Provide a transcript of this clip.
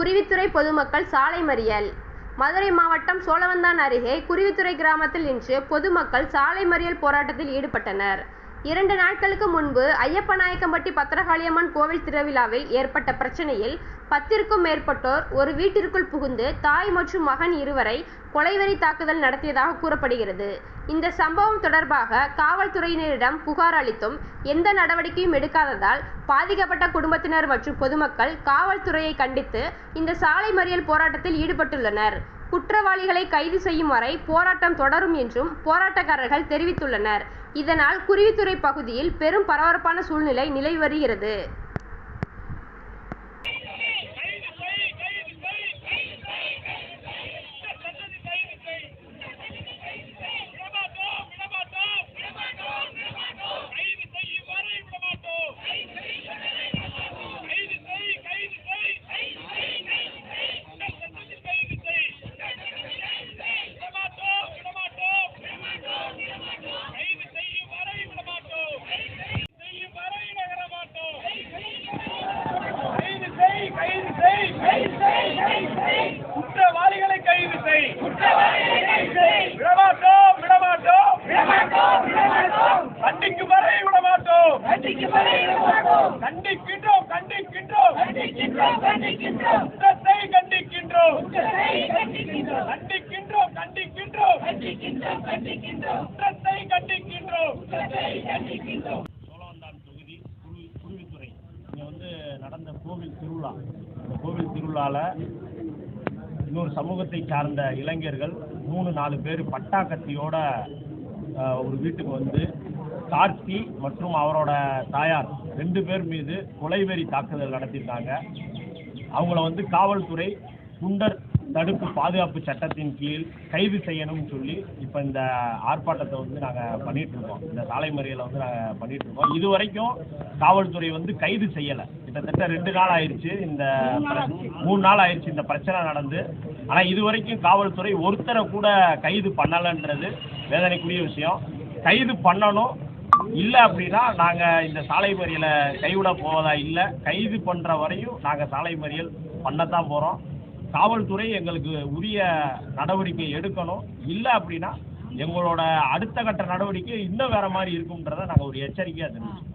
குருவித்துறை பொதுமக்கள் சாலை மறியல். மதுரை மாவட்டம் சோழவந்தான் அருகே குருவித்துறை கிராமத்தில் இன்று பொதுமக்கள் சாலை மறியல் போராட்டத்தில் ஈடுபட்டனர். 2 நாட்களுக்கு முன்பு ஐயப்பநாயக்கம்பட்டி பத்திரகாளியம்மன் கோவில் திருவிழாவில் ஏற்பட்ட பிரச்சனையில் 10க்கும் மேற்பட்டோர் ஒரு வீட்டிற்குள் புகுந்து தாய் மற்றும் மகன் இருவரை கொலைவெறி தாக்குதல் நடத்தியதாக கூறப்படுகிறது. இந்த சம்பவம் தொடர்பாக காவல்துறையினரிடம் புகார் அளித்தும் எந்த நடவடிக்கையும் எடுக்காததால் பாதிக்கப்பட்ட குடும்பத்தினர் மற்றும் பொதுமக்கள் காவல்துறையை கண்டித்து இந்த சாலை மறியல் போராட்டத்தில் ஈடுபட்டுள்ளனர். குற்றவாளிகளை கைது செய்யும் வரை போராட்டம் தொடரும் என்றும் போராட்டக்காரர்கள் தெரிவித்துள்ளனர். இதனால் குருவித்துறை பகுதியில் பெரும் பரபரப்பான சூழ்நிலை நிலவி வருகிறது. குற்றவாளிகளை கைது செய். விடமாட்டோம் விடமாட்டோம். கண்டிக்கும் வரை விடமாட்டோம். கண்டிக்கின்றோம் கண்டிக்கின்றோம். குற்றத்தை கண்டிக்கின்றோம். கண்டிக்கின்றோம் கண்டிக்கின்றோம். குற்றத்தை கண்டிக்கின்றோம். சோழவந்தான் தொகுதி குருவித்துறை இங்க நடந்த கோவில் திருவிழா. இந்த கோவில் திருவிழாவில் இன்னொரு சமூகத்தை சார்ந்த இளைஞர்கள் 3-4 பேர் பட்டா கத்தியோட ஒரு வீட்டுக்கு கார்த்தி மற்றும் அவரோட தாயார் 2 பேர் மீது கொலைவெறி தாக்குதல் நடத்தியிருக்காங்க. அவங்கள காவல்துறை குண்டர் தடுப்பு பாதுகாப்பு சட்டத்தின் கீழ் கைது செய்யணும்னு சொல்லி இப்போ இந்த ஆர்ப்பாட்டத்தை நாங்கள் பண்ணிட்டு இருக்கோம். இந்த சாலை மறியலை நாங்கள் பண்ணிட்டு இருக்கோம். இது வரைக்கும் காவல்துறை கைது செய்யலை. கிட்டத்தட்ட 2 நாள் ஆயிடுச்சு, இந்த 3 நாள் ஆயிடுச்சு இந்த பிரச்சனை நடந்து. ஆனால் இது வரைக்கும் காவல்துறை ஒருத்தரை கூட கைது பண்ணலைன்றது வேதனைக்குரிய விஷயம். கைது பண்ணணும், இல்லை அப்படின்னா நாங்கள் இந்த சாலை மறியலை கைவிட போவதா இல்லை. கைது பண்ணுற வரையும் நாங்கள் சாலை மறியல் பண்ணத்தான் போகிறோம். காவல்துறை எங்களுக்கு உரிய நடவடிக்கை எடுக்கணும். இல்லை அப்படின்னா எங்களோட அடுத்த கட்ட நடவடிக்கை இன்னும் வேற மாதிரி இருக்கும்ன்றதை நாங்கள் ஒரு எச்சரிக்கையாக தெரிவிச்சோம்.